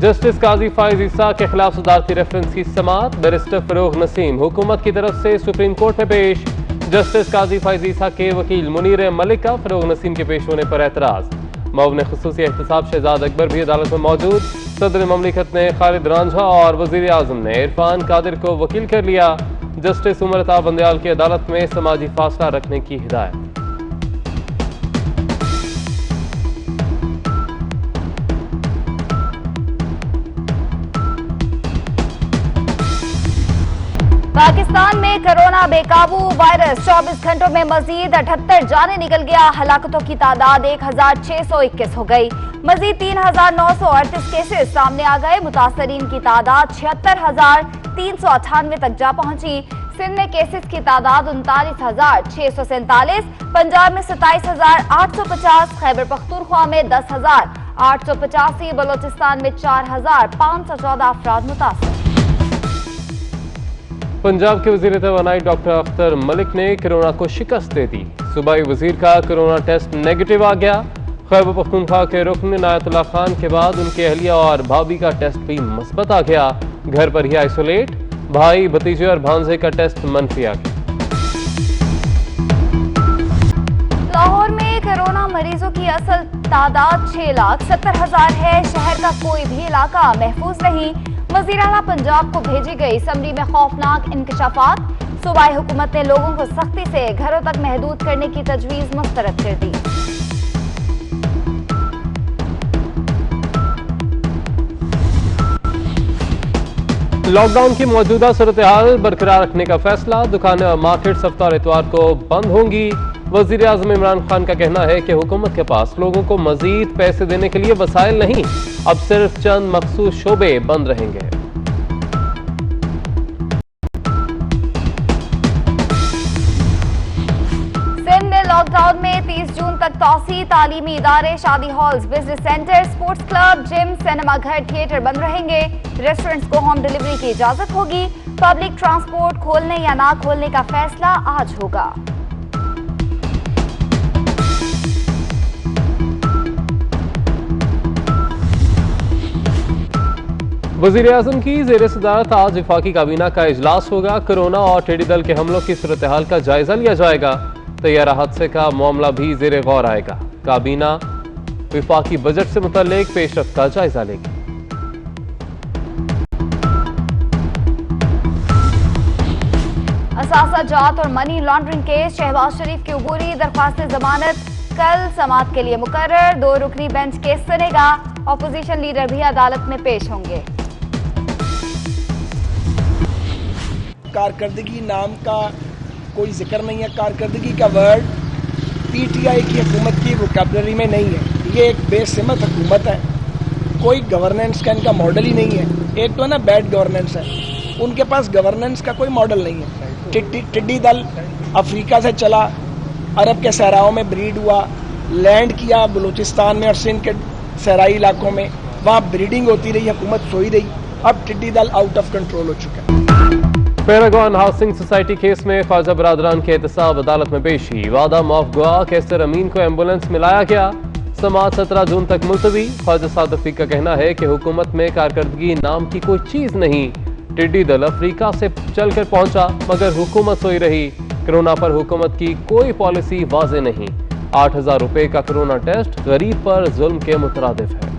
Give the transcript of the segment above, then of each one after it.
Justice काजी फाइज ईसा के खिलाफ सदारती reference की समाअत। बैरिस्टर फरोग नसीम हुकूमत की तरफ से सुप्रीम कोर्ट में पेश। जस्टिस काजी फाइज ईसा के वकील मुनीर मलिक का फरोग नसीम के पेश होने पर एतराज। मौन खुसूसी एहतसाब शहजाद अकबर भी अदालत में मौजूद। सदर ममलिकत ने खालिद रांझा और वजीर आजम ने इरफान कादिर को वकील कर लिया। जस्टिस उमर अता बंदयाल की अदालत में समाजी फासला रखने की हिदायत। पाकिस्तान में कोरोना बेकाबू। वायरस 24 घंटों में मजीद 78 जाने निकल गया। हलाकतों की तादाद 1621 हो गई। मजीद 3938 केसेस सामने आ गए। मुतासरीन की तादाद 76,398 तक जा पहुंची। सिंध में केसेस की तादाद 39,647, पंजाब में 27,850, खैबर पख्तूनख्वा में 10,885, बलोचिस्तान में 4,514 अफराद मुतासर। पंजाब के वजीर तवानाई डॉक्टर अख्तर मलिक ने कोरोना को शिकस्त दे दी। सूबाई वजीर का कोरोना टेस्ट नेगेटिव आ गया। खैबर पख्तूनख्वा के रुकन इनायतुल्लाह खान के बाद उनके अहलिया और भाभी का टेस्ट भी मुस्बत आ गया। घर पर ही आइसोलेट। भाई, भतीजे और भांजे का टेस्ट मनफी आ गया। लाहौर में कोरोना मरीजों की असल तादाद 6,70,000 है। शहर का कोई भी इलाका महफूज नहीं। वज़ीर आला पंजाब को भेजी गई समरी में खौफनाक इंकशाफात। सूबाई हुकूमत ने लोगों को सख्ती से घरों तक महदूद करने की तजवीज मुस्तरद कर दी। लॉकडाउन की मौजूदा सूरत हाल बरकरार रखने का फैसला। दुकानें और मार्केट्स हफ्तार इतवार को बंद होंगी। वजीर आजम इमरान खान का कहना है कि हुकूमत के पास लोगों को मजीद पैसे देने के लिए वसाइल नहीं, अब सिर्फ चंद मखसूस शोबे बंद रहेंगे। सिंध में लॉकडाउन में 30 जून तक तौसी। तालीमी इदारे, शादी halls, business centre, sports club, gym, cinema घर, थिएटर बंद रहेंगे। रेस्टोरेंट्स को होम डिलीवरी की इजाजत होगी। पब्लिक ट्रांसपोर्ट खोलने या ना खोलने का फैसला आज होगा। वज़ीर आज़म की ज़ेर सदारत आज वफाकी काबीना का इजलास होगा। कोरोना और टिड्डी दल के हमलों की सूरत हाल का जायजा लिया जाएगा। तैयारा हादसे का मामला भी ज़ेर गौर आएगा। काबीना वफाकी बजट से मुतल्लिक पेशरफ्त का जायजा लेगी। असासा जात और मनी लॉन्ड्रिंग केस। शहबाज शरीफ की अबूरी दरख्वास्त जमानत कल समाअत के लिए मुकर्रर। 2 रुकनी बेंच केस सुनेगा। ऑपोजिशन लीडर भी अदालत में पेश होंगे। कारकर्दगी नाम का कोई जिक्र नहीं है। कारकर्दगी का वर्ड पीटीआई की हुकूमत की वोकैबुलरी में नहीं है। ये एक बेसिमत हुकूमत है। कोई गवर्नेंस का इनका मॉडल ही नहीं है। एक तो ना बैड गवर्नेंस है, उनके पास गवर्नेंस का कोई मॉडल नहीं है। टिड्डी दल अफ्रीका से चला, अरब के सहराओं में ब्रीड हुआ, लैंड किया बलूचिस्तान में और सिंध के सहराई इलाकों में, वहाँ ब्रीडिंग होती रही, हुकूमत सोई रही। अब टिड्डी दल आउट ऑफ कंट्रोल हो चुका है। पैरागॉन हाउसिंग सोसाइटी केस में ख्वाजा बरादरान के एहतसाब अदालत में पेशी। वादा माफ गुआ कैसर अमीन को एम्बुलेंस में लाया गया। समाअत 17 जून तक मुलतवी। ख्वाजा साद रफीक का कहना है कि हुकूमत में कारकर्दगी नाम की कोई चीज नहीं। टिड्डी दल अफ्रीका से चलकर पहुंचा मगर हुकूमत सोई रही। कोरोना पर हुकूमत की कोई पॉलिसी वाज़े नहीं। 8,000 रुपए का कोरोना टेस्ट गरीब पर जुल्म के मुतरादिफ है।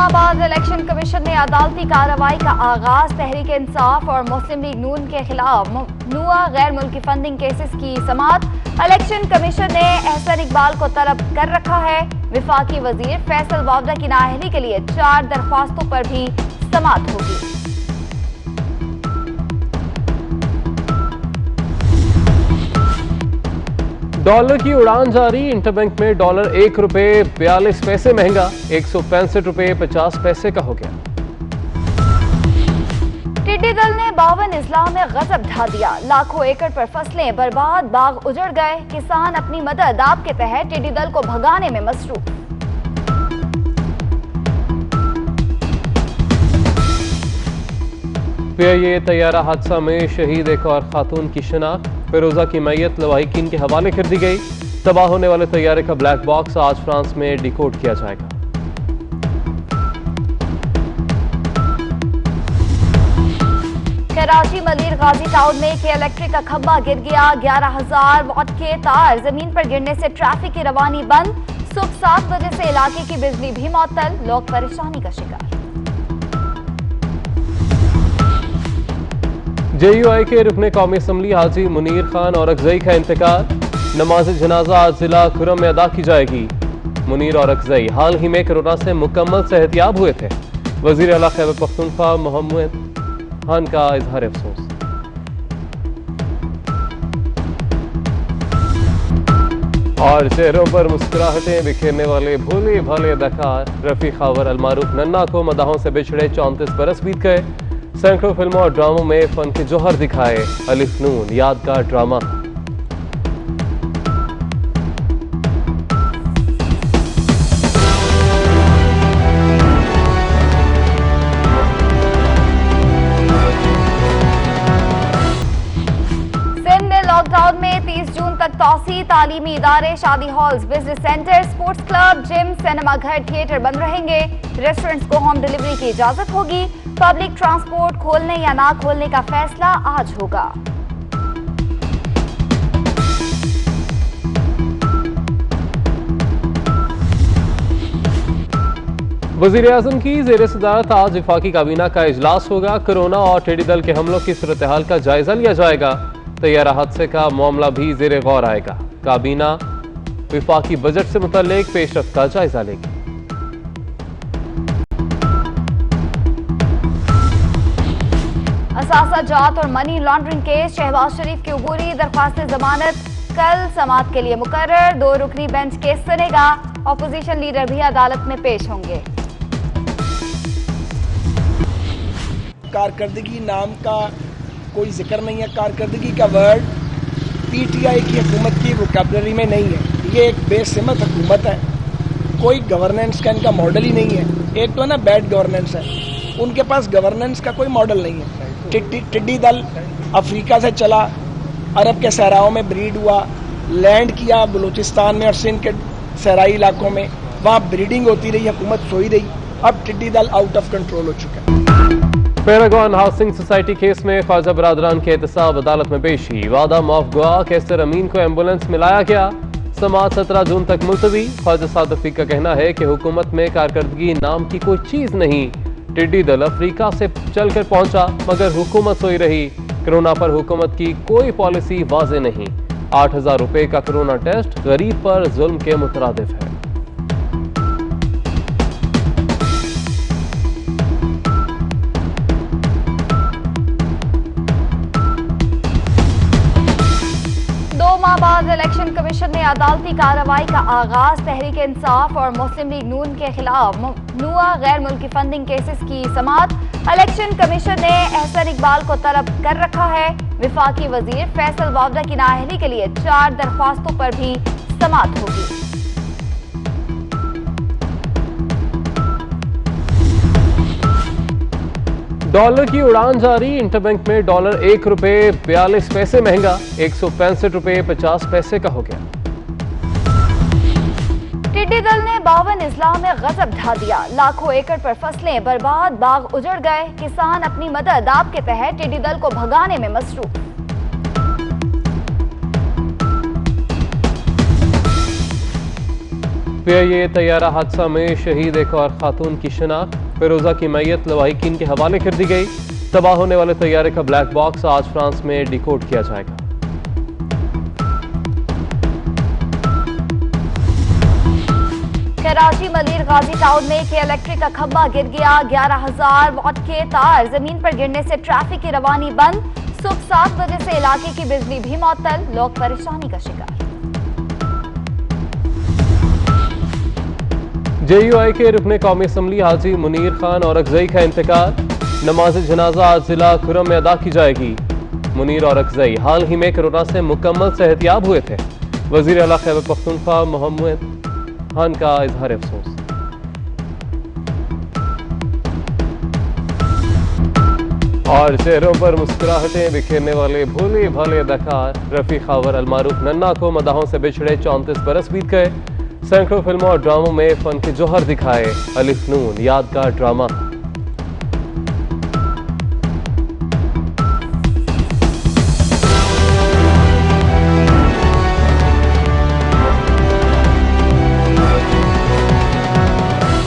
बाद इलेक्शन कमीशन ने अदालती कार्रवाई का आगाज। तहरीक इंसाफ और मुस्लिम लीग नून के खिलाफ ममनुआ गैर मुल्की फंडिंग केसेस की समाअत। इलेक्शन कमीशन ने एहसन इकबाल को तलब कर रखा है। विफाकी वजीर फैसल वावडा की नाअहली के लिए 4 दरख्वास्तों पर भी समाअत होगी। डॉलर की उड़ान जारी। इंटरबैंक में डॉलर 1 रुपए 42 पैसे महंगा 165 रुपए 50 पैसे का हो गया। टिड्डी दल ने 52 अजला में गजब ढा दिया। लाखों एकड़ पर फसलें बर्बाद, बाग उजड़ गए। किसान अपनी मदद आप के तहत टिड्डी दल को भगाने में मसरूफ। पीआईए तैयारा हादसा में शहीद एक और खातून की शिनाख्त, फिरोजा की मैयत लवाहिकीन के हवाले कर दी गई। तबाह होने वाले तैयारे का ब्लैक बॉक्स आज फ्रांस में डिकोड किया जाएगा। कराची मलिर गाजी टाउन में एक इलेक्ट्रिक का खंभा गिर गया। 11,000 वाट के तार जमीन पर गिरने से ट्रैफिक की रवानी बंद। सुबह 7 बजे से इलाके की बिजली भी मुअत्तल, लोग परेशानी का शिकार। JUI के रुकने कौमी असम्बली हाजी मुनीर खान औरकजई का इंतकाल। नमाज जनाजा आज जिला खुरम में अदा की जाएगी। मुनीर औरकजई हाल ही में कोरोना से मुकम्मल सेहतियाब हुए थे। वजीर आला खैबर पख्तूनख्वा मोहम्मद खान का इजहार अफसोस। और चेहरों पर मुस्कुराहटें बिखेरने वाले भोले भाले अदाकार रफी खावर अलमारूफ नन्ना को मदाहों से बिछड़े 34 बरस बीत गए। सैकड़ों फिल्मों और ड्रामों में फन के जौहर दिखाए। अलिफ नून यादगार ड्रामा। लॉकडाउन में 30 जून तक तौसी, तालीमी इदारे, शादी halls, business centre, sports club, gym, cinema घर, थिएटर बंद रहेंगे। रेस्टोरेंट्स को होम डिलीवरी की इजाजत होगी। पब्लिक ट्रांसपोर्ट खोलने या ना खोलने का फैसला आज होगा। वजीर आजम की जेर सदारत आज विफाकी काबीना का इजलास होगा। कोरोना और टिड्डी दल के हमलों की सूरत हाल का जायजा लिया जाएगा। तैयारा हादसे का मामला भी जेर गौर आएगा। काबीना विफाकी बजट से मुतल्लिक पेशरफ्त का जायजा लेगी। असासा जात और मनी लॉन्ड्रिंग केस, शहबाज शरीफ की अबूरी दरख्वास्त जमानत कल समाअत के लिए मुकर्रर। 2 रुकनी बेंच केस सुनेगा। ऑपोजिशन लीडर भी अदालत में पेश होंगे। कारकर्दगी नाम का कोई जिक्र नहीं है। कारकर्दगी का वर्ड PTI की हुकूमत की वोकैबुलरी में नहीं है। ये एक बेसिमत हुकूमत है। कोई गवर्नेंस का इनका मॉडल ही नहीं है। एक तो है ना बैड गवर्नेंस है, उनके पास गवर्नेंस का कोई मॉडल नहीं है। टिड्डी दल अफ्रीका से चला, अरब के सहराओं में ब्रीड हुआ, लैंड किया बलूचिस्तान में और सिंध के सहराई इलाकों में, वहाँ ब्रीडिंग होती रही, हुकूमत सोई रही। अब टिड्डी दल आउट ऑफ कंट्रोल हो चुका है। पैरागॉन हाउसिंग सोसाइटी केस में ख्वाजा बरादरान के एहतसाब अदालत में पेशी। वादा मौफ गुआ कैसर अमीन को एम्बुलेंस में लाया गया। समाअत 17 जून तक मुलतवी। ख्वाजा सादफी का कहना है कि हुकूमत में कारकर्दगी नाम की कोई चीज नहीं। टिड्डी दल अफ्रीका से चलकर पहुंचा मगर हुकूमत सोई रही। कोरोना पर हुकूमत की कोई पॉलिसी वाज़े नहीं। 8,000 रुपए का कोरोना टेस्ट गरीब पर जुल्म के मुतरादिफ है। बाद इलेक्शन कमीशन ने अदालती कार्रवाई का आगाज। तहरीक इंसाफ और मुस्लिम लीग नून के खिलाफ ममनुआ गैर मुल्की फंडिंग केसेस की समाअत। इलेक्शन कमीशन ने एहसन इकबाल को तलब कर रखा है। विफाकी वजीर फैसल वावदा की नाअहली के लिए 4 दरख्वास्तों पर भी समाअत होगी। डॉलर की उड़ान जारी। इंटरबैंक में डॉलर 1 रुपए 42 पैसे महंगा 165 रुपए 50 पैसे का हो गया। टिड्डी दल ने 52 अजला में गजब ढा दिया। लाखों एकड़ पर फसलें बर्बाद, बाग उजड़ गए। किसान अपनी मदद आप के तहत टिड्डी दल को भगाने में मसरूफ। पीआईए तैयारा हादसा में शहीद एक और खातून की शिनाख्त, फिरोजा की मैयत लवाहिकीन के हवाले कर दी गई। तबाह होने वाले तैयारे का ब्लैक बॉक्स आज फ्रांस में डिकोड किया जाएगा। कराची मलिर गाजी टाउन में एक इलेक्ट्रिक का खंभा गिर गया। 11,000 वाट के तार जमीन पर गिरने से ट्रैफिक की रवानी बंद। सुबह 7 बजे से इलाके की बिजली भी मुअत्तल, लोग परेशानी का शिकार। JUI के रुकने कौमी असम्बली हाजी मुनीर खान औरकजई का इंतकाल। नमाज जनाजा आज जिला खुरम में अदा की जाएगी। मुनीर औरकजई हाल ही में कोरोना से मुकम्मल सेहतियाब हुए थे। वजीर आला खैबर पख्तूनख्वा मोहम्मद खान का इजहार अफसोस। और चेहरों पर मुस्कुराहटें बिखेरने वाले भोले भाले अदाकार रफी खावर अलमारूफ नन्ना को मदाहों से बिछड़े 34 बरस बीत गए। सैकड़ों फिल्मों और ड्रामों में फन के जौहर दिखाए। अलिफ नून यादगार ड्रामा